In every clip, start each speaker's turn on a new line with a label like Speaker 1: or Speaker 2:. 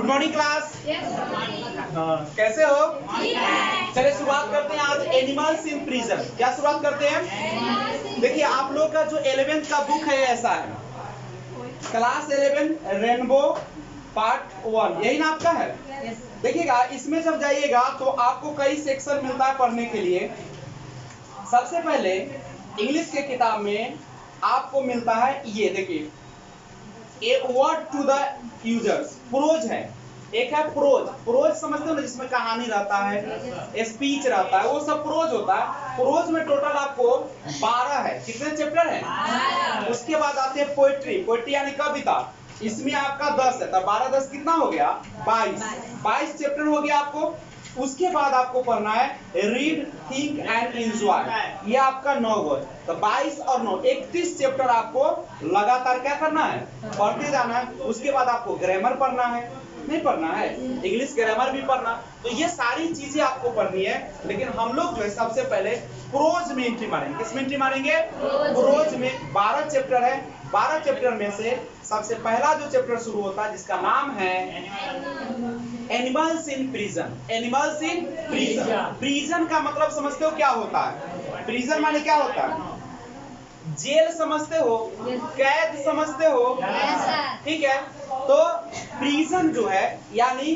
Speaker 1: Morning class. कैसे हो? चलिए शुरुआत करते हैं आज एनिमल्स इन प्रिजन। क्या शुरुआत करते हैं? देखिए आप लोग का जो 11th का बुक है ऐसा है, क्लास 11 रेनबो पार्ट 1, यही ना आपका है। देखिएगा इसमें जब जाइएगा तो आपको कई सेक्शन मिलता है पढ़ने के लिए। सबसे पहले इंग्लिश के किताब में आपको मिलता है ये, देखिए a word to the users, pros है। एक है प्रोज, प्रोज समझते हो ना, जिसमें कहानी रहता है, स्पीच रहता है, वो सब प्रोज होता है। प्रोज में टोटल आपको 12 है। कितने चैप्टर है? उसके बाद आते हैं पोएट्री, पोएट्री यानी कविता, इसमें आपका 10 है। तब 12 10 कितना हो गया? 22 चैप्टर हो गया आपको। उसके बाद आपको पढ़ना है रीड थिंक एंड एंजॉय, ये आपका 9 गो। तो 22 और 9 31 चैप्टर आपको लगातार क्या करना है? पढ़ते जाना है। उसके बाद आपको ग्रामर पढ़ना है, नहीं पढ़ना है, इंग्लिश ग्रामर भी पढ़ना। तो ये सारी चीजें आपको पढ़नी है। लेकिन हम लोग जो है सबसे पहले प्रोज में एंट्री मारेंगे। किस में एंट्री मारेंगे? प्रोज में 12 चैप्टर है। 12 चैप्टर में से सबसे पहला जो चैप्टर शुरू होता है जिसका नाम है animals in prison. Animals in prison. Prison का मतलब समझते हो क्या होता है? प्रिजन माने क्या होता है? जेल समझते हो, कैद समझते हो, ठीक है। तो प्रिजन जो है यानी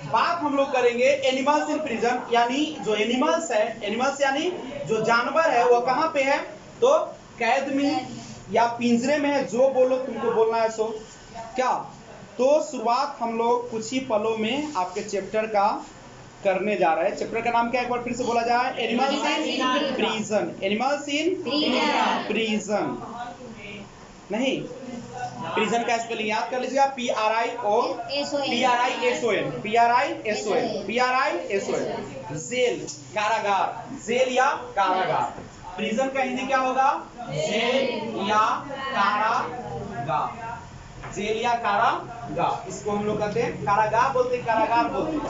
Speaker 1: बात हम लोग करेंगे एनिमल्स इन प्रिजन, यानी जो एनिमल्स है, एनिमल्स यानी जो जानवर है वो कहाँ पे है? तो कैद में या पिंजरे में है, जो बोलो तुमको बोलना है सो। क्या तो शुरुआत हम लोग कुछ ही पलों में आपके चैप्टर का करने जा रहे हैं। चैप्टर का नाम क्या है एक बार फिर से बोला जाए? Animals in prison. Animals in prison, नहीं प्रिजन का स्पेलिंग याद कर लीजिएगा, PRISON। जेल, कारागार, जेल या कारागार। प्रिजन का हिंदी क्या होगा? जेल या कारागार। जेल या कारागार, इसको हम लोग कहते हैं कारागार बोलते हैं, कारागार बोलते हैं,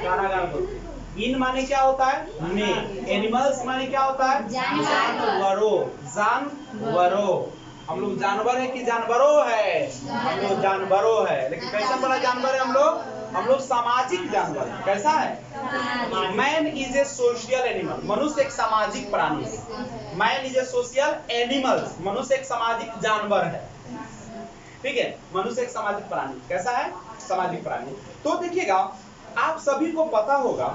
Speaker 1: कारागार बोलते हैं। इन माने क्या होता है? में। एनिमल्स माने क्या होता है? जानवरों। जानवरों, हम लोग जानवर है कि जानवरों है? हम लोग जानवरों है। लेकिन कैसा बड़ा जानवर है हम लोग? हम लोग सामाजिक जानवर है। कैसा है? Man is a social animal, मनुष्य एक सामाजिक प्राणी है। Man is a social animal, मनुष्य एक सामाजिक जानवर है, ठीक है। मनुष्य एक सामाजिक प्राणी, कैसा है? सामाजिक प्राणी। तो देखिएगा आप सभी को पता होगा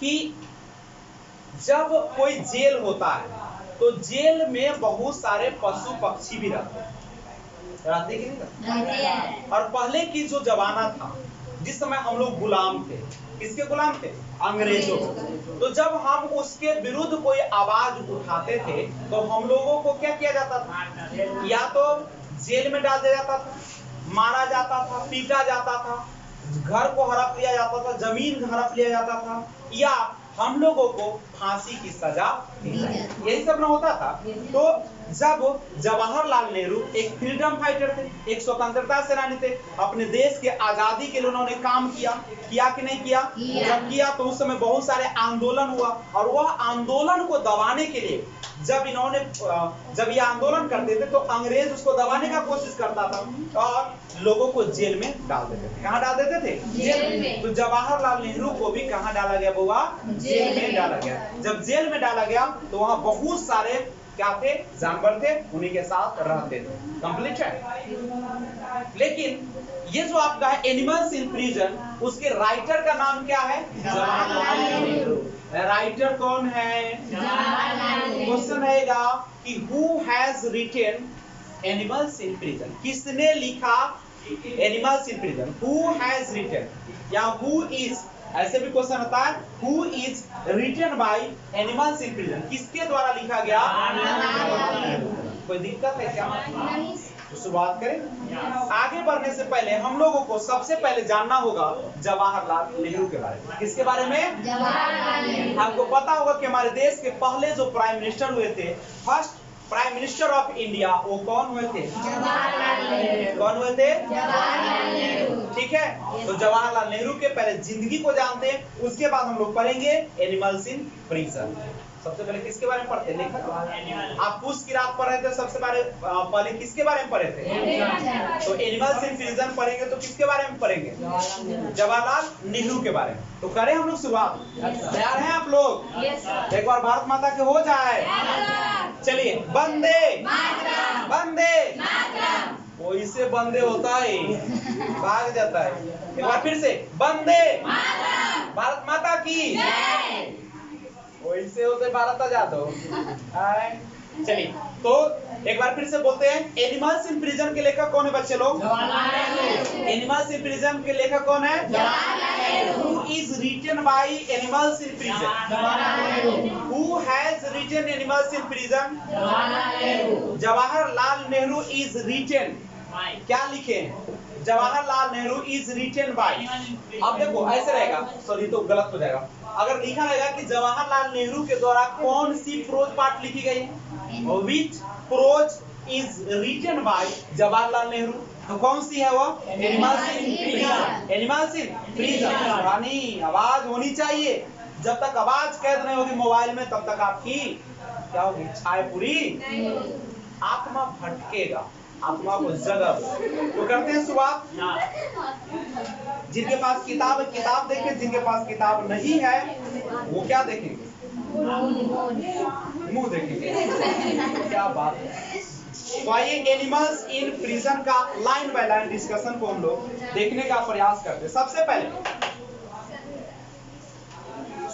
Speaker 1: कि जब कोई जेल होता है तो जेल में बहुत सारे पशु पक्षी भी रहते हैं, रहते कि नहीं रहते? और पहले की जो जमाना था, जिस समय हम लोग गुलाम थे, किसके गुलाम थे? अंग्रेजों। तो जब हम उसके विरुद्ध कोई आवाज उठाते थे तो हम लोगों को क्या किया जाता था? या तो जेल में डाल दिया जाता था, मारा जाता था, पीटा जाता था, घर को हड़प लिया जाता था, जमीन हड़प लिया जाता था, या हम लोगों को फांसी की सजा दी जाती, यही सब ना होता था। तो जब जवाहरलाल नेहरू एक फ्रीडम फाइटर थे, एक स्वतंत्रता सेनानी थे, अपने देश के आजादी के लिए उन्होंने काम किया कि नहीं किया? जब किया तो उस समय बहुत सारे आंदोलन हुआ, और वह आंदोलन को दबाने के लिए जब ये आंदोलन करते थे तो अंग्रेज उसको दबाने का कोशिश करता था और लोगों को जेल में डाल देते थे। कहाँ डाल देते थे? जेल में। तो जवाहरलाल नेहरू को भी कहाँ डाला गया बुआ? जेल में डाला गया। जब जेल में डाला गया तो वहाँ बहुत सारे क्या थे? जानवर थे, उन्हीं के साथ रहते थे। कंप्लीट है। लेकिन ये जो आपका है एनिमल्स इन प्रिजन, उसके राइटर का नाम क्या है? जवाहरलाल नेहरू। राइटर कौन है? क्वेश्चन रहेगा कि who has written animals in prison, किसने लिखा animals in prison? Who has written या हु इज, ऐसे भी क्वेश्चन होता है, who is written by animals in prison, किसके द्वारा लिखा गया? कोई दिक्कत है क्या? तो शुरुआत करें। आगे बढ़ने से पहले हम लोगों को सबसे पहले जानना होगा जवाहरलाल नेहरू के बारे में। किसके बारे में? जवाहरलाल नेहरू। आपको पता होगा कि हमारे देश के पहले जो प्राइम मिनिस्टर हुए थे, first prime minister of India, वो कौन हुए थे? जवाहरलाल नेहरू। कौन हुए थे? जवाहरलाल नेहरू। ठीक है, तो जवाहरलाल नेहरू के पहले जिंदगी को जानते हैं, उसके बाद हम लोग पढ़ेंगे एनिमल्स इन प्रिजन। सबसे पहले किसके बारे में पढ़ते? लेखक। आप पुष्प की रात पढ़ रहे थे, सबसे पहले किसके बारे में पढ़े थे? तो एनिमल्स इन प्रिजन पढ़ेंगे तो किसके बारे में पढ़ेंगे? जवाहरलाल नेहरू के बारे में। तो करें हम लोग शुरुआत? तैयार हैं आप लोग? एक बार भारत माता के हो जाए। चलिए, वंदे वंदे। कोई से बंदे होता है, भाग जाता है। एक बार फिर से, वंदे भारत माता की। वैसे होते भारत आजाद हो। चलिए, तो एक बार फिर से बोलते हैं, एनिमल्स इन प्रिजन के लेखक कौन है बच्चे लोग? एनिमल्स इन प्रिजन के लेखक कौन है? Who is written by animals in prison? Who has written animals in prison? Jawaharlal Nehru is written। क्या लिखे? Jawaharlal Nehru is written by। अब देखो ऐसे रहेगा, सॉरी तो गलत हो जाएगा। अगर लिखा रहेगा कि जवाहरलाल नेहरू के द्वारा कौन सी प्रोज पाठ लिखी गई, which prose is written by Jawaharlal Nehru, तो कौन सी है वो? Animals in prison. Animals in prison. रानी आवाज होनी चाहिए। जब तक आवाज कैद नहीं होगी मोबाइल में, तब तक आपकी क्या होगी? छाए पूरी, आत्मा भटकेगा, आत्मा को जगह। तो करते हैं शुरुआत। जिनके पास किताब है किताब देखें, जिनके पास किताब नहीं है वो क्या देखेंगे? मुंह देखेंगे। क्या बात है। तो आइए एनिमल्स इन प्रिजन का लाइन बाय लाइन डिस्कशन को हम लोग देखने का प्रयास करते हैं। सबसे पहले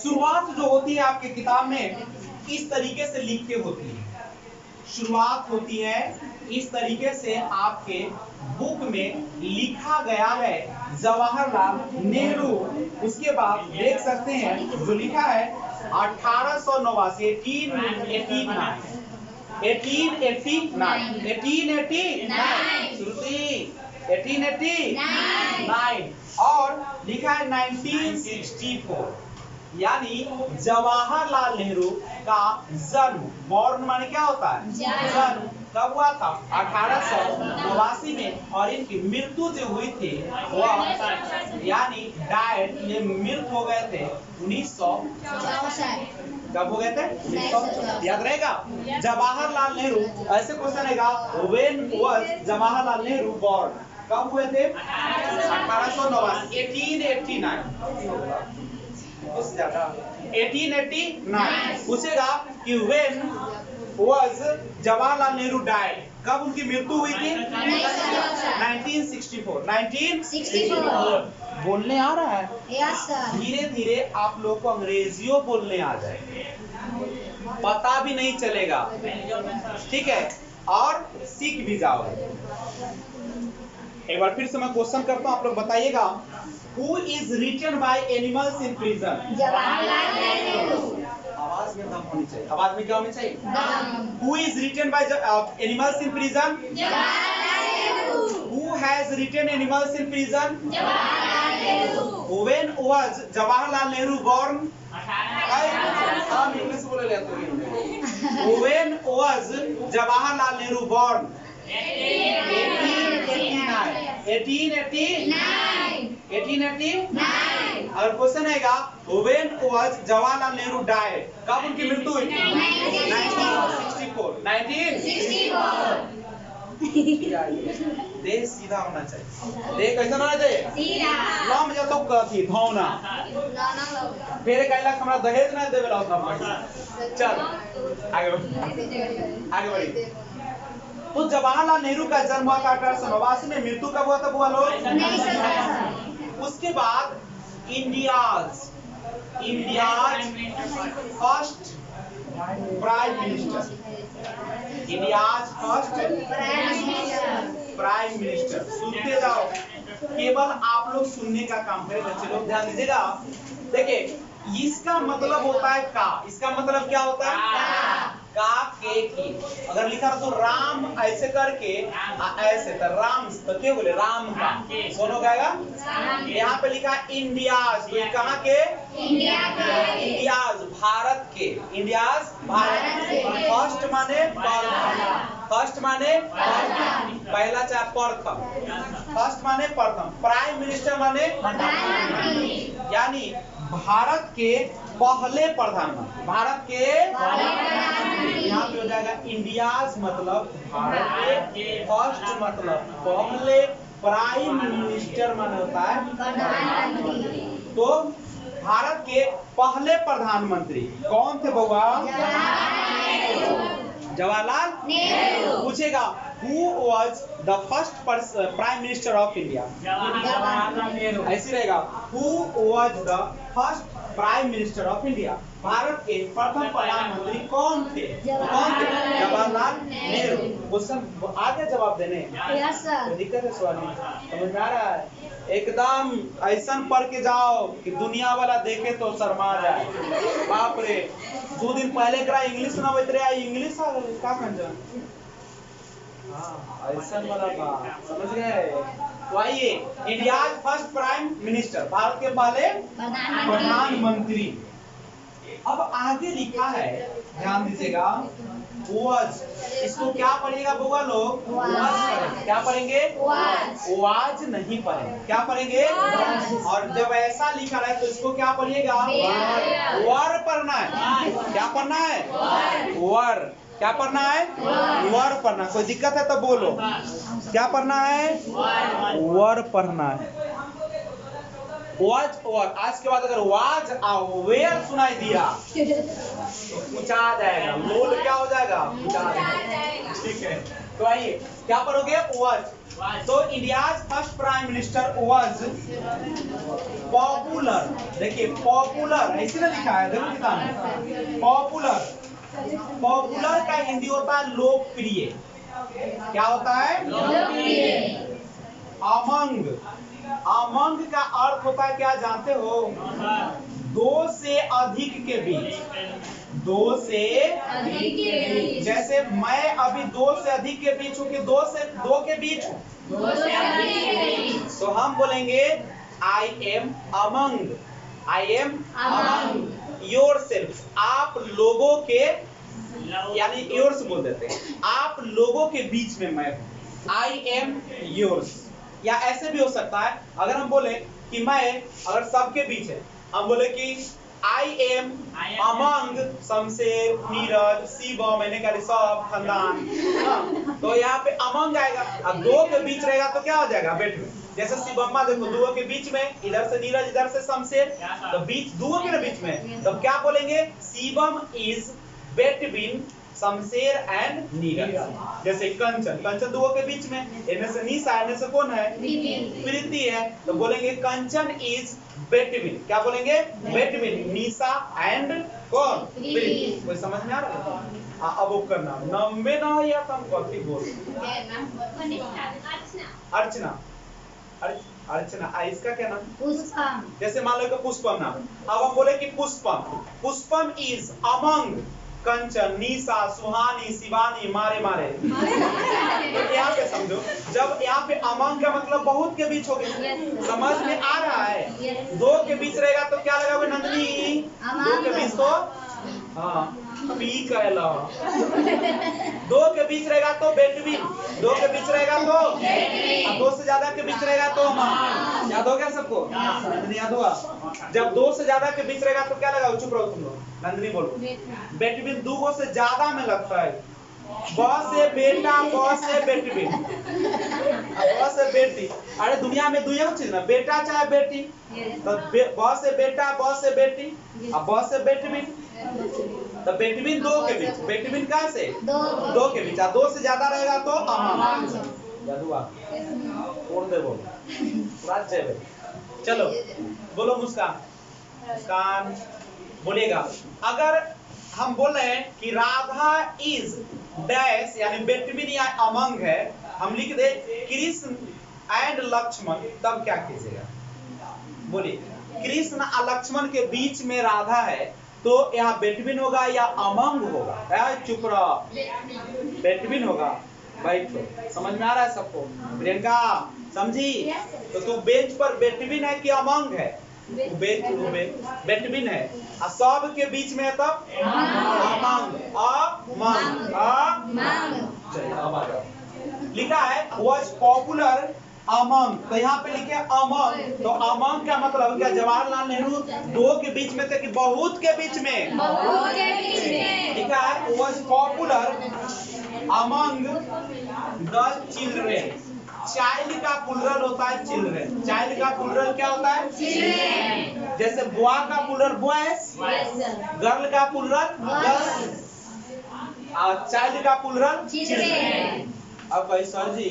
Speaker 1: शुरुआत जो होती है आपके किताब में इस तरीके से लिख के होती है। शुरुआत होती है इस तरीके से, आपके बुक में लिखा गया है जवाहरलाल नेहरू। उसके बाद देख सकते हैं जो लिखा है 1889, 1889 और लिखा है 1964, यानी जवाहरलाल नेहरू का जन्म, बॉर्न माने क्या होता है? जन्म कब हुआ था? 1889 में। और इनकी मृत्यु जो हुई थी वह यानी डायड, ये मृत हो गए थे 1964। कब हो गए थे? 1964। याद रहेगा? जवाहरलाल नेहरू, ऐसे क्वेश्चन रहेगा, when was Jawaharlal Nehru born? कब हुए थे? 1889, 1889 पूछेगा कि when was Jawaharlal Nehru died? कब उनकी मृत्यु हुई थी? 1964। बोलने आ रहा है?
Speaker 2: Yes sir.
Speaker 1: धीरे धीरे आप लोग को अंग्रेजियों बोलने आ जाए, पता भी नहीं चलेगा, ठीक है, और सीख भी जाओगे। एक बार फिर से मैं क्वेश्चन करता हूं, आप लोग बताइएगा। Who is written by animals in prison?
Speaker 2: Jawaharlal Nehru.
Speaker 1: आवाज में दम होनी चाहिए। आवाज में क्या होनी चाहिए?
Speaker 2: दम।
Speaker 1: Who is written by animals in prison?
Speaker 2: Jawaharlal Nehru.
Speaker 1: Who has written animals in prison?
Speaker 2: Jawaharlal Nehru.
Speaker 1: When was Jawaharlal Nehru born? हम इंग्लिश बोले लेते हैं। When was Jawaharlal Nehru born? 1889। और क्वेश्चन आएगा when was Jawaharlal Nehru died? कब उनकी मृत्यु हुई? 1964। देह सीधा होना चाहिए। देह कैसा होना चाहिए?
Speaker 2: सीधा।
Speaker 1: लम जा तो कथी धौना फेरे कहला हमरा दहेज ना देवेला उतना पैसा। चल आगे बढ़ी। तो जवाहरलाल नेहरू का जन्म हुआ था 1889 में। मृत्यु कब हुआ था बुआ लोग? 1964। उसके बाद India's first prime minister, India's first prime minister. सुनते जाओ, केवल आप लोग सुनने का काम करें बच्चे लोग, ध्यान दीजिएगा। देखिए इसका मतलब होता है का, इसका मतलब क्या होता है? का के की। अगर लिखा तो राम ऐसे करके ऐसे तो राम, तो क्या बोले? राम का। सुनो गाएगा, यहाँ पे लिखा इंडियाज, तो ये कहाँ के? इंडियाज भारत के। इंडियाज भारत के। फर्स्ट माने पहला, फर्स्ट माने पहला चाहे प्रथम, फर्स्ट माने प्रथम, प्राइम मिनिस्टर माने यानी भारत के पहले प्रधानमंत्री, भारत के यहाँ पे हो जाएगा इंडियाज मतलब भारत के, फर्स्ट मतलब पहले, प्राइम मिनिस्टर माने होता है प्रधानमंत्री। तो भारत के पहले प्रधानमंत्री कौन थे बउआ? जवाहरलाल नेहरू। पूछेगा who was the first prime minister of India? Jawaharlal Nehru. ऐसे रहेगा who was the first prime minister of India? Bharat के प्रथम प्रधानमंत्री कौन थे? जवाहरलाल नेहरू। क्वेश्चन आगे जवाब देने तो दिक्कत है, सवाल में समझ में आ रहा है? एकदम ऐसा पढ़ के जाओ कि दुनिया वाला देखे तो शर्मा जाए। बाप रे, 2 दिन पहले करा इंग्लिश ना बतरे आई, इंग्लिश आ गई का कंजन। हाँ ऐसा वाला बात समझ गए। तो आइए, India first prime minister, Bharat के पहले प्रधानमंत्री। अब आगे लिखा है, ध्यान दीजिएगा, वाज, इसको क्या पढ़ेगा बुआ लोग? वाज। क्या पढ़ेंगे? वाज नहीं पढ़ेंगे, क्या पढ़ेंगे? और जब ऐसा लिखा है तो इसको क्या पढ़िएगा? वर पढ़ना है। क्या पढ़ना है? वर। क्या पढ़ना है? वर पढ़ना। कोई दिक्कत है तो बोलो, क्या पढ़ना है? वर पढ़ना है। वाज और आज के बाद अगर वाज वेयर सुनाई दिया तो पूछा जाएगा, लोल क्या हो जाएगा? पूछा जाएगा। ठीक है, तो आइए क्या पढ़ोगे? वाज। तो India's first prime minister was popular. देखिए पॉपुलर ऐसे ना लिखा है, देखो किताब में पॉपुलर। पॉपुलर का हिंदी होता है लोकप्रिय। क्या होता है? लोकप्रिय। अमंग, अमंग का अर्थ होता है क्या जानते हो? 2 से अधिक के बीच। 2 से अधिक के बीच। जैसे मैं अभी 2 से अधिक के बीच हूँ कि 2 के बीच हूँ? 2 से अधिक के बीच। तो हम बोलेंगे I am among. I am among your self. आप लोगों के, यानी योर्स बोल देते हैं, आप लोगों के बीच में मैं हूँ। I am yours. या ऐसे भी हो सकता है, अगर हम बोले कि मैं, अगर सबके बीच है, हम बोले कि I am among Shamsher, Neeraj, Shivam, मैंने कहा ऋषभ, खंदान। तो यहाँ पे अमंग आएगा। अब 2 के बीच रहेगा तो क्या हो जाएगा? बेट में। जैसे शिवम्मा देखो 2 के बीच में, इधर से नीरज, इधर से शमशेर, तो बीच 2 के बीच में, तब क्या बोलेंगे? Shivam is between Shamsher and Neeraj. जैसे कंचन, कंचन 2 के बीच में, इनमें से निशा, इनमें से कौन है? प्रीति है, तो बोलेंगे कंचन इज बिटवीन। क्या बोलेंगे? बिटवीन निशा एंड कौन? प्रीति। कोई समझ में आ रहा है? अब वो करना नंबे ना या तुम कथी बोल? अर्चना। अर्चना, इसका क्या नाम? पुष्पम। जैसे मान लो कि पुष्पम नाम, अब हम बोले कि पुष्पम, पुष्पम इज अमंग कंचन, निशा, सुहानी, शिवानी, मारे मारे। तो यहाँ पे समझो, जब यहाँ पे अमंग का मतलब बहुत के बीच हो गया, समझ में आ रहा है? 2 के बीच रहेगा तो क्या लगा नंदनी? 2 के बीच तो हाँ पी कहला। 2 के बीच रहेगा तो बिटवीन। 2 के बीच रहेगा तो 2 से ज्यादा के बीच रहेगा तो याद हो गया सबको? नंदनी याद हुआ? जब 2 से ज्यादा के बीच रहेगा तो क्या लगा? चुप रहो तुम लोग, नंदनी बोलो। बिटवीन 2 से ज्यादा में लगता है। ब से बेटा, ब से बिटवीन, ब से बेटी। अरे दुनिया में 2 चीज ना, बेटा चाहे बेटी। तो ब से बेटा, ब से बेटी, अब ब से बिटवीन। तो बिटवीन 2 के बीच, बिटवीन कहाँ से? 2 के बीच। 2 से ज्यादा रहेगा तो अमंग। याद हुआ? छोड़ दे बोलो, राज्य में। चलो बोलो मुस्कान। मुस्कान बोलिएगा। अगर हम बोल रहे हैं कि राधा इज डैश, यानी बिटवीन या अमंग है, हम लिख दे कृष्ण एंड लक्ष्मण, तब क्या कीजिएगा? बोलिए, कृष्ण और लक्ष्मण के बीच में राधा है, तो यहाँ बिटवीन होगा या अमंग होगा? चुप रहो, बिटवीन होगा। बैठो, समझ में आ रहा है सबको? प्रियंका समझी? तो तू बेंच पर बिटवीन है कि अमंग है? बिटवीन है, और सब के बीच में है तब अमंग। अमंग। चलिए अब आ जाओ। लिखा है was popular अमंग, तो यहाँ पे लिखे अमंग, तो अमंग का मतलब क्या जवाहरलाल नेहरू दो के बीच में थे कि बहुत के बीच में?
Speaker 2: बहुत के बीच में।
Speaker 1: ठीक है, was popular among the children। Child का प्लूरल होता है चिल्ड्रन। चाइल्ड का प्लूरल क्या होता है?
Speaker 2: चिल्ड्रन।
Speaker 1: जैसे बुआ का प्लूरल बॉयज, गर्ल का प्लूरल गर्ल्स, और चाइल्ड का प्लूरल
Speaker 2: चिल्ड्रन।
Speaker 1: अब भाई सर जी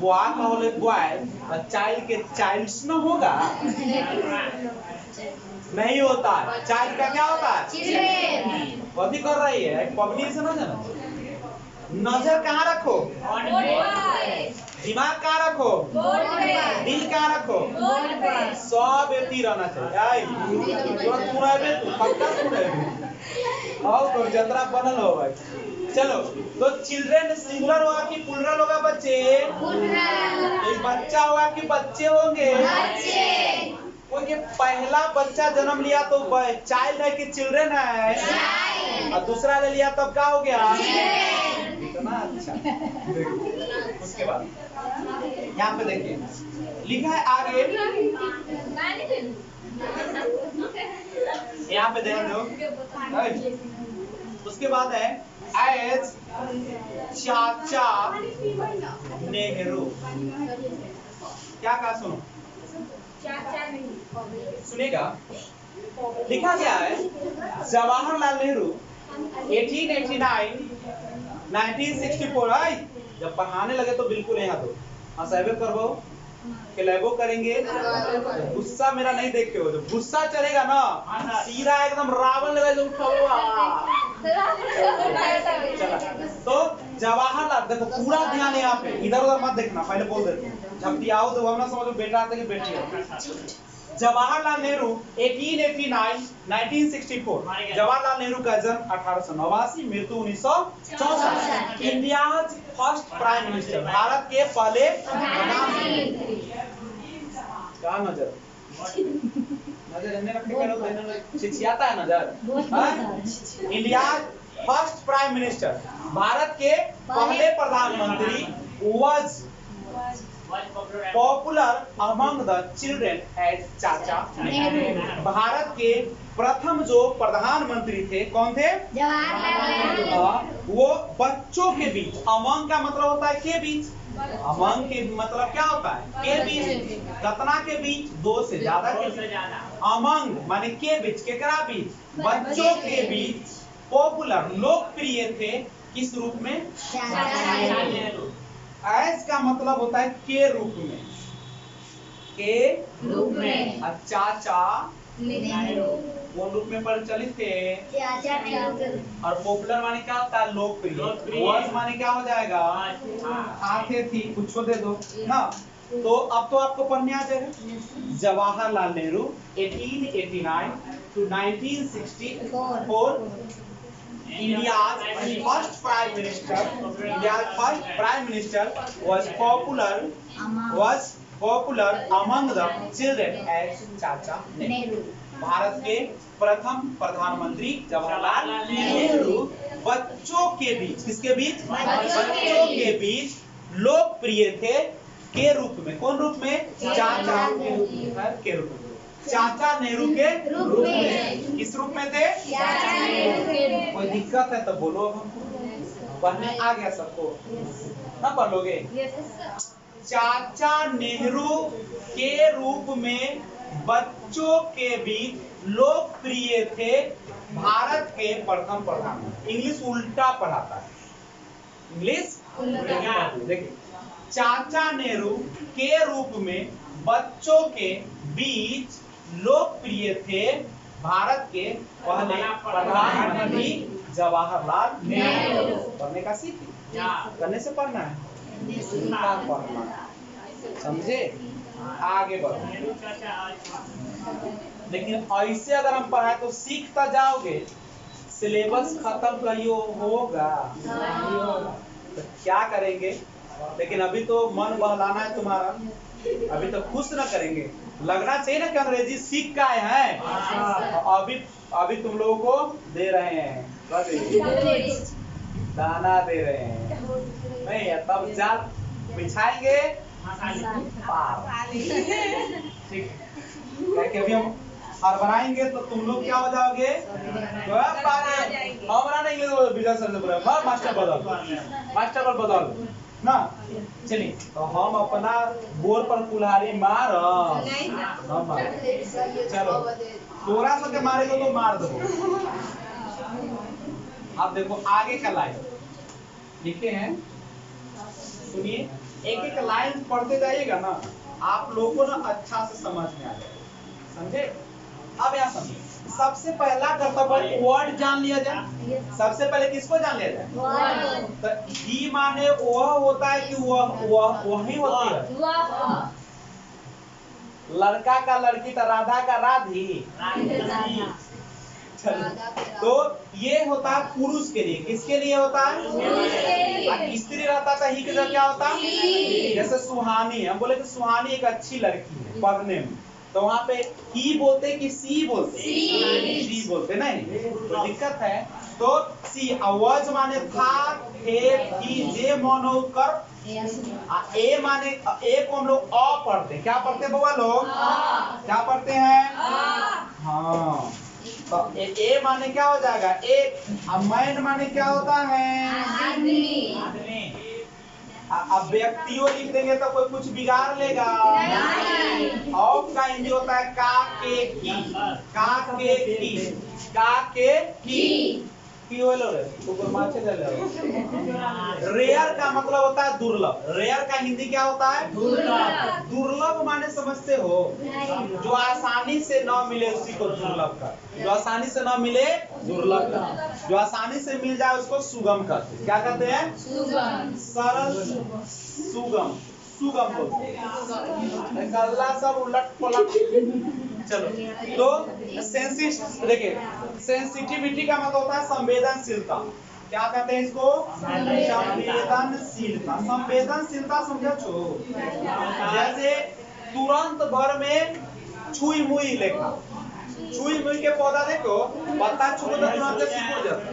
Speaker 1: बुआ का होले बॉयज और चाइल्ड के चाइल्ड्स न होगा? नहीं होता है। चाइल्ड का क्या होता है?
Speaker 2: चिल्ड्रन।
Speaker 1: कथी कर रही है? पब्लिक से नजर, नजर कहाँ रखो?
Speaker 2: बोर्ड पर।
Speaker 1: दिमाग कहाँ रखो?
Speaker 2: बोर्ड पर।
Speaker 1: दिल कहाँ रखो?
Speaker 2: बोर्ड पर।
Speaker 1: सब एती रहना चाहिए। तुरंत सुनाबे तू पक्का सुनाबे और तो जतरा बनल हो भाई। चलो, तो चिल्ड्रन सिंगुलर होगा कि प्लूरल होगा बच्चे?
Speaker 2: प्लूरल।
Speaker 1: एक बच्चा होगा कि बच्चे होंगे?
Speaker 2: बच्चे।
Speaker 1: क्योंकि पहला बच्चा जन्म लिया तो चाइल्ड है कि चिल्ड्रन है?
Speaker 2: चाइल्ड।
Speaker 1: और दूसरा ले लिया तब क्या हो गया?
Speaker 2: चिल्ड्रन।
Speaker 1: इतना अच्छा। उसके बाद यहाँ पे देखिए लिखा है आगे, यहाँ पे ध्यान दो। उसके बाद है एज चाचा नेहरू। क्या कहा सुनो, सुनेगा। लिखा गया है जवाहरलाल नेहरू 1889 1964 है। जब पढ़ाने लगे तो बिल्कुल यहाँ दो हंसाबे करबो खिलाबो करेंगे। गुस्सा मेरा नहीं देखते हो, जब गुस्सा चलेगा ना सीधा एकदम रावण लगा जो चला। तो जवाहरलाल, देखो पूरा ध्यान है यहाँ पे, इधर उधर मत देखना, पहले बोल देते हैं जब आओ तो ना समझो बेटा आते कि बेटी है। जवाहरलाल नेहरू 1889 1964। जवाहरलाल नेहरू का जन्म 1889, मृत्यु 1964। India first prime minister, Bharat के पहले प्रधानमंत्री। क्या नजर नजर इन्हें रखने का लोग देने चिचियाता है नजर। India first prime minister, Bharat के पहले प्रधानमंत्री was popular among the children as Chacha Nehru. Bharat के प्रथम जो प्रधानमंत्री थे कौन थे?
Speaker 2: जवाहरलाल नेहरू।
Speaker 1: वो बच्चों के बीच, अमंग का मतलब होता है के बीच, अमंग के मतलब क्या होता है? के बीच। कितना के बीच? दो से ज्यादा के बीच। अमंग माने के बीच, केकरा बीच? बच्चों के बीच पॉपुलर लोकप्रिय थे, किस रूप में?
Speaker 2: चाचा नेहरू।
Speaker 1: एज का मतलब होता है के रूप में, के
Speaker 2: रूप में।
Speaker 1: और चाचा
Speaker 2: नेहरू।
Speaker 1: वो रूप में प्रचलित थे।
Speaker 2: चाचा नेहरू।
Speaker 1: और पॉपुलर माने क्या होता है? लोकप्रिय। वर्ड माने क्या हो जाएगा? आते थी, कुछ दे दो ना। तो अब तो आपको पढ़ने आ जाएगा। Jawaharlal Nehru 1889 to 1964 India's first prime minister was popular among the children as चाचा नेहरू। भारत के प्रथम प्रधानमंत्री जवाहरलाल नेहरू बच्चों के बीच, किसके बीच? बच्चों के बीच लोकप्रिय थे, के रूप में। कौन रूप में? चाचा के रूप में। चाचा नेहरू के रूप में। किस रूप में थे?
Speaker 2: चाचा नेहरू के रूप।
Speaker 1: कोई दिक्कत है तो बोलो, अब हमको पढ़ने आ गया सबको, ना पढ़ लोगे? चाचा नेहरू के रूप में बच्चों के बीच लोकप्रिय थे, भारत के प्रथम प्रधानमंत्री। इंग्लिश उल्टा पढ़ाता है, इंग्लिश उल्टा। देखिए, चाचा नेहरू के रूप में बच्चों के बीच लोकप्रिय थे, भारत के पहले प्रधानमंत्री जवाहरलाल नेहरू। पढ़ने का सीखिए, करने से पढ़ना है, उल्टा पढ़ना, समझे? आगे बढ़ो। लेकिन ऐसे अगर हम पढ़ाए तो सीखता जाओगे, सिलेबस खत्म कहियो होगा तो क्या करेंगे? लेकिन अभी तो मन बहलाना है तुम्हारा, अभी तो खुश ना करेंगे, लगना चाहिए ना कि अंग्रेजी सीख के आए हैं। अभी तुम लोगों को दे रहे हैं, दाना दे रहे हैं, नहीं तब जाल बिछाएंगे पार। ठीक है, कि अभी हम और बनाएंगे तो तुम लोग क्या हो जाओगे? हमारा नहीं इंग्लिश विजय सर से बोला मास्टर बदल ना। चलिए तो हम अपना बोर पर कुल्हाड़ी मार चलो थोड़ा सा के मारेगा तो मार दो। अब देखो आगे का लाइन लिखते हैं, सुनिए एक एक लाइन पढ़ते जाइएगा ना, आप लोगों को ना अच्छा से समझ में आ जाएगा, समझे? अब यहाँ समझिए, सबसे पहला कर्तव्य वर्ड जान लिया जाए। सबसे पहले किसको जान लिया जाए? तो ही माने वह होता है कि वही होती है। लड़का का लड़की तो राधा का राधी। चलो तो ये होता है पुरुष के लिए, किसके लिए होता है? और स्त्री रहता था ही के जगह क्या होता है? जैसे सुहानी, हम बोले कि सुहानी एक अच्छी लड़की है पढ़ने में, तो वहाँ पे ही बोलते कि सी बोलते? सी बोलते नहीं, तो दिक्कत है। तो सी अवज माने था, थे, थी, जे मोनो कर, ए माने ए को हम लोग अ पढ़ते, क्या पढ़ते बउआ लोग? क्या पढ़ते हैं? हाँ, तो ए माने क्या हो जाएगा? एक। मैन माने क्या होता है? अब व्यक्तियों लिख देंगे तो कोई कुछ बिगाड़ लेगा? ऑफ का हिंदी होता है का के की, का के की, का के की बोलो रे ऊपर माचे ले लो। रेयर का मतलब होता है दुर्लभ। रेयर का हिंदी क्या होता है? दुर्लभ। दुर्लभ माने समझते हो? जो आसानी से न मिले उसी को दुर्लभ का, जो आसानी से न मिले दुर्लभ का, जो आसानी से मिल जाए उसको सुगम कहते हैं। क्या कहते हैं? सुगम। सरल सुगम, सुगम बोलते हैं। गल्ला सब उलट पलट। चलो तो देखिए सेंसिटिविटी का मतलब होता है संवेदनशीलता। क्या कहते हैं इसको? संवेदनशीलता। संवेदनशीलता समझो छो, जैसे तुरंत भर में छुई मुई लेखा, छुई मुई के पौधा देखो, पत्ता छू तो तुरंत सिकुड़ जाता।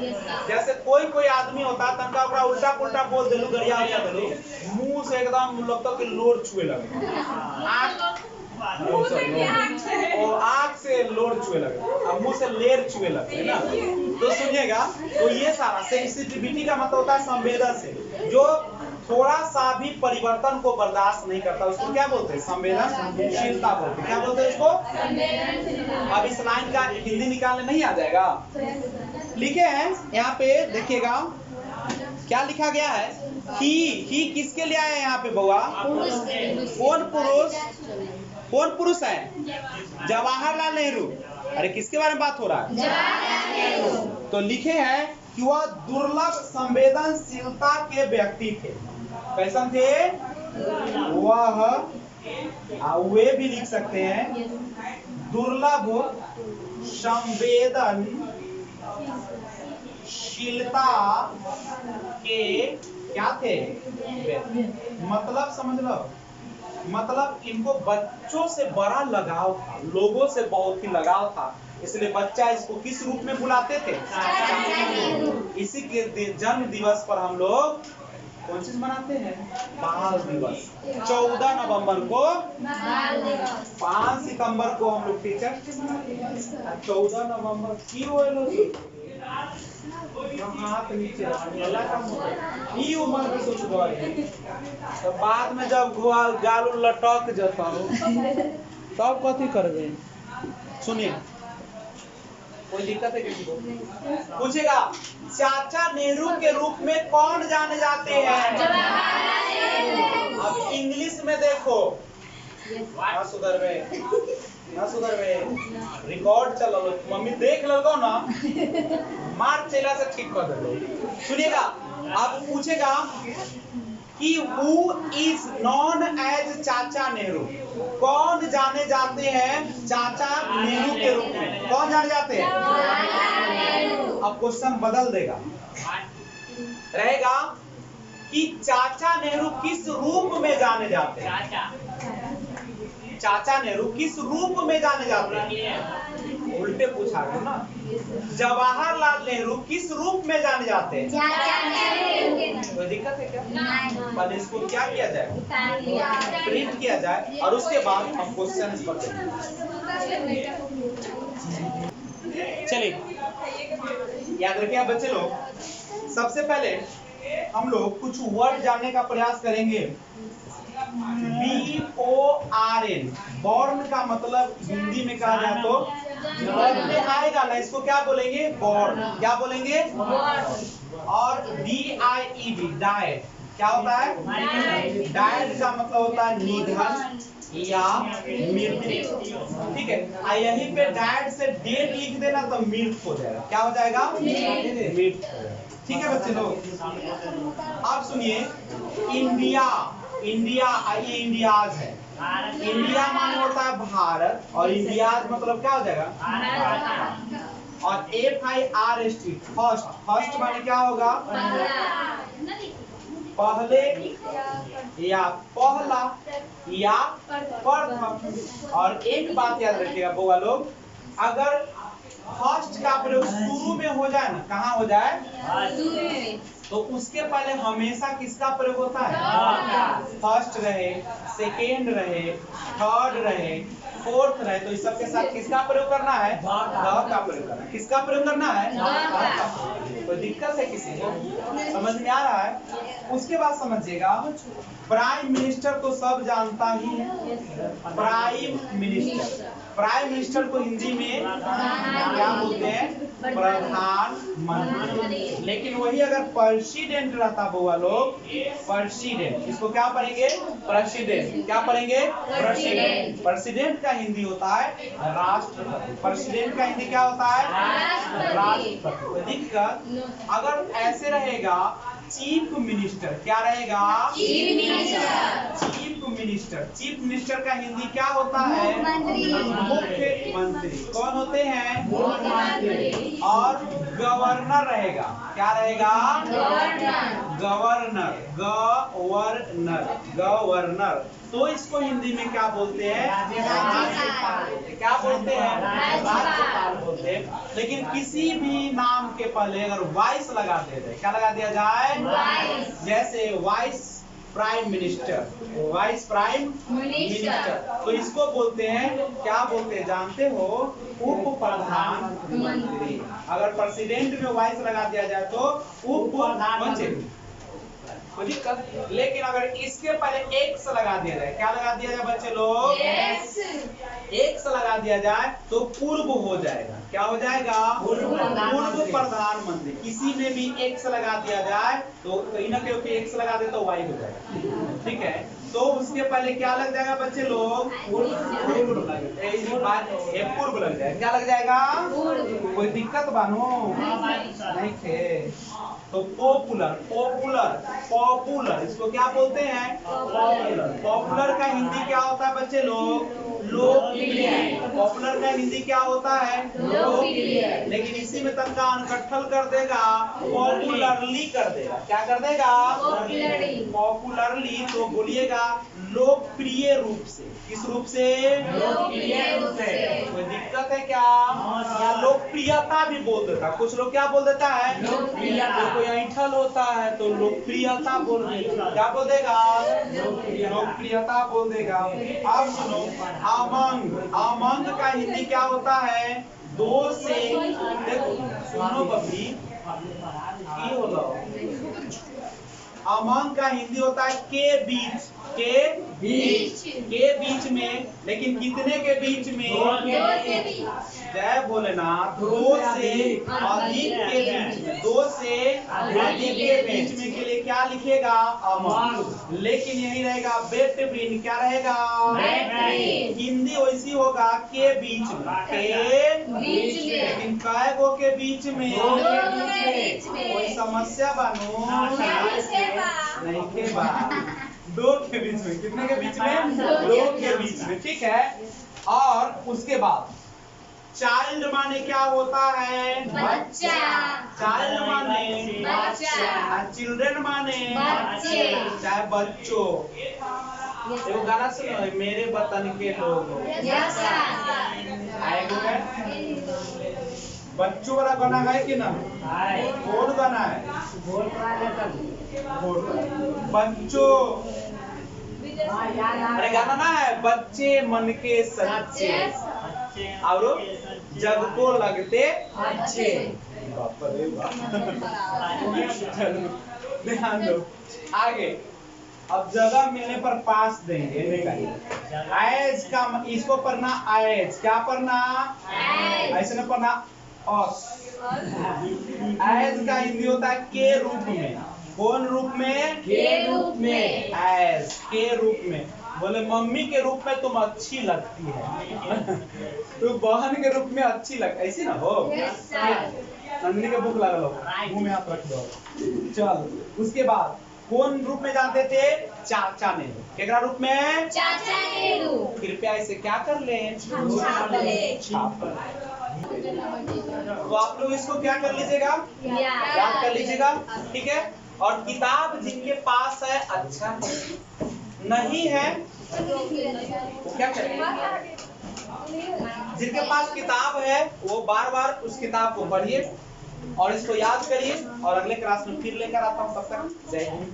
Speaker 1: जैसे कोई आदमी होता है तनका ओकरा उल्टा पुल्टा बोल देलू, गरिया उरिया देलू, मुंह से एकदम लगता कि लोर छुए लगे, आँख से लोर छुए लगे, अब मुंह से लेर छुए लगे, है ना? तो सुनिएगा, तो ये सारा सेंसिटिविटी का मतलब होता है संवेदनशील, जो थोड़ा सा भी परिवर्तन को बर्दाश्त नहीं करता, उसको क्या बोलते हैं? संवेदनशीलता बोलते हैं। क्या बोलते हैं उसको? अब इस लाइन का हिंदी निकालने नहीं आ जाएगा? लिखे हैं यहाँ पे, देखिएगा क्या लिखा गया है। ही किसके लिए आया यहाँ पे बउआ? कौन पुरुष? कौन पुरुष है? जवाहरलाल नेहरू। अरे किसके बारे में बात हो रहा है? तो लिखे हैं कि वह दुर्लभ संवेदनशीलता के व्यक्ति थे। कैसे थे वह? वे भी लिख सकते हैं, दुर्लभ संवेदनशीलता के क्या थे? मतलब समझ लो, मतलब इनको बच्चों से बड़ा लगाव था, लोगों से बहुत ही लगाव था, इसलिए बच्चा इसको किस रूप में बुलाते थे? इसी के जन्म दिवस पर हम लोग कौन चीज मनाते हैं? बाल दिवस। 14 नवंबर को, 5 सितंबर को हम लोग टीचर्स डे मनाते हैं। 14 नवंबर की हाथ नीचे ई उम्र में सोच तो बाद में जब गाल लटक जाता तब कथी करबे? सुनिए, कोई दिक्कत है किसी को? पूछेगा चाचा नेहरू के रूप में कौन जाने जाते हैं? अब इंग्लिश में देखो, ना सुधरवे रिकॉर्ड चल मम्मी देख लो ना, मार चला से ठीक कर दे। सुनिएगा, अब पूछेगा कि who is known as चाचा नेहरू, कौन जाने जाते हैं चाचा नेहरू के रूप में? कौन जाने जाते हैं? अब क्वेश्चन बदल देगा, रहेगा कि चाचा नेहरू किस रूप में जाने जाते हैं? चाचा नेहरू किस रूप में जाने जाते हैं? उल्टे पूछा गया ना। जवाहरलाल नेहरू किस रूप में जाने जाते हैं? कोई दिक्कत है क्या? पहले इसको क्या किया जाए? प्रिंट किया जाए और उसके बाद हम क्वेश्चन पढ़ेंगे। चलिए याद रखिए आप बच्चे लोग, सबसे पहले हम लोग कुछ वर्ड जानने का प्रयास करेंगे। BORN, बॉर्न का मतलब हिंदी में कहा जाए तो में आएगा ना, इसको क्या बोलेंगे? बॉर्न। क्या बोलेंगे? और DIED, डाइड, क्या होता है? डाइड का मतलब होता है निधन या मृत्यु। ठीक है, यहीं पे डाइड से डेट लिख देना तो मृत हो जाएगा। क्या हो जाएगा? मृत। ठीक है बच्चे लोग, आप सुनिए। इंडिया, इंडिया ये इंडियाज है। इंडिया माने होता है भारत और इंडियाज मतलब क्या हो जाएगा? और FIRST, फर्स्ट, फर्स्ट माने क्या होगा? पहले या पहला या प्रथम। और एक बात याद रखिएगा बुआ लोग, अगर फर्स्ट का प्रयोग शुरू में हो जाए ना, कहाँ हो जाए? तो उसके पहले हमेशा किसका प्रयोग होता है? फर्स्ट रहे, सेकेंड रहे, थर्ड रहे, फोर्थ रहे, तो इस सब के साथ किसका प्रयोग करना है? द का प्रयोग करना है। किसका प्रयोग करना है? कोई दिक्कत है किसी को? समझ में आ रहा है? उसके बाद समझिएगा, प्राइम मिनिस्टर तो सब जानता ही है। प्राइम मिनिस्टर, प्राइम मिनिस्टर को हिंदी में क्या बोलते हैं? प्रधानमंत्री। लेकिन वही अगर प्रेसिडेंट रहता बुआ लोग, प्रेसिडेंट, इसको क्या पढ़ेंगे? प्रेसिडेंट। क्या पढ़ेंगे? प्रेसिडेंट। प्रेसिडेंट का हिंदी होता है राष्ट्रपति। प्रेसिडेंट का हिंदी क्या होता है? राष्ट्रपति। दिक्कत अगर ऐसे रहेगा, चीफ मिनिस्टर, क्या रहेगा? Chief minister. Chief minister, chief minister का हिंदी क्या होता है? मुख्यमंत्री। कौन होते हैं? मुख्यमंत्री। और गवर्नर रहेगा, क्या रहेगा? Governor, governor, governor. तो इसको हिंदी में क्या बोलते हैं? राज्यपाल। क्या बोलते हैं? राज्यपाल बोलते हैं। लेकिन किसी भी नाम के पहले अगर वाइस लगा दिया जाए, क्या लगा दिया जाए? जैसे vice prime minister, vice prime minister, तो इसको बोलते हैं, क्या बोलते हैं जानते हो? उप प्रधानमंत्री। अगर प्रेसिडेंट में वाइस लगा दिया जाए तो उप प्रधानमंत्री। लेकिन अगर इसके पहले एक्स लगा दिया जाए, क्या लगा दिया जाए बच्चे लोग? एक्स लगा दिया जाए तो पूर्व हो जाएगा। क्या हो जाएगा? पूर्व प्रधानमंत्री। किसी में भी एक्स लगा दिया जाए तो कहीं ना कहीं एक्स लगा दे तो वाई हो जाएगा। ठीक है, तो उसके पहले क्या लग जाएगा बच्चे लोग? पूर्व लग जाएगा। क्या लग जाएगा? कोई दिक्कत बानो नहीं थे। तो पॉपुलर, पॉपुलर, पॉपुलर, इसको क्या बोलते हैं? पॉपुलर। पॉपुलर का हिंदी क्या होता है बच्चे लोग? लोकप्रिय। पॉपुलर का हिंदी क्या होता है? लोकप्रिय। लेकिन इसी में तनका अनकट्ठल कर देगा, पॉपुलरली कर देगा। क्या कर देगा? पॉपुलरली। तो बोलिएगा लोकप्रिय रूप से। किस रूप से? लोकप्रिय रूप से। कोई दिक्कत है क्या? या लोकप्रियता भी बोल देता, कुछ लोग क्या बोल देता है? लोकप्रियता। कोई ऐंठल होता है तो लोकप्रियता बोल देगा। क्या बोल देगा? लोकप्रियता बोल देगा। अब सुनो, अमंग, अमंग का हिंदी क्या होता है? दो से, देखो सुनो बबी, अमंग का हिंदी होता है के बीच, के बीच, के बीच में। लेकिन कितने के बीच में? जय भोलेनाथ। दो से अधिक के बीच में, दो से अधिक के बीच में के लिए क्या लिखेगा? अमंग। लेकिन यही रहेगा बेटवीन। क्या रहेगा? हिंदी वैसी होगा के बीच में, के बीच में। लेकिन कै गो के बीच में? कोई समस्या बानो नहीं के बाद? दो के बीच में। कितने के बीच में? दो के बीच में। ठीक है, और उसके बाद चाइल्ड माने क्या होता है? बच्चा। चाइल्ड माने बच्चा, चिल्ड्रन माने बच्चे, चाहे बच्चों। एगो गाना सुनो, मेरे वतन के लोग
Speaker 2: यस सर।
Speaker 1: आएगो है। बच्चों वाला गाना है कि ना? कौन गाना है? बच्चों, अरे गाना ना है, बच्चे मन के सच्चे और जग को लगते
Speaker 2: अच्छे।
Speaker 1: बाप रे बाप। ध्यान दो आगे। अब जगह मिलने पर पास देंगे। एज का इसको पढ़ना, एज क्या पढ़ना? ऐसे ना पढ़ना ऑस। एज का हिंदी होता है के रूप में। कौन रूप में?
Speaker 2: के रूप में।
Speaker 1: एज के रूप में। बोले मम्मी के रूप में तुम अच्छी लगती है। तो बहन के रूप में अच्छी लग, ऐसी ना हो।
Speaker 2: Yes sir.
Speaker 1: नंदिनी के बुक लगा लो, मुंह में हाथ रख दो। चल उसके बाद कौन रूप में जानते थे? चाचा ने। केकरा रूप में?
Speaker 2: चाचा नेहरू।
Speaker 1: कृपया इसे क्या कर ले?
Speaker 2: छाप ले।
Speaker 1: छाप ले। तो आप लोग इसको क्या कर लीजिएगा? याद कर लीजिएगा, ठीक है। और किताब जिनके पास है अच्छा, नहीं है वो क्या करेंगे? जिनके पास किताब है वो बार बार उस किताब को पढ़िए और इसको याद करिए। और अगले क्लास में फिर लेकर आता हूँ, तब तक जय हिंद।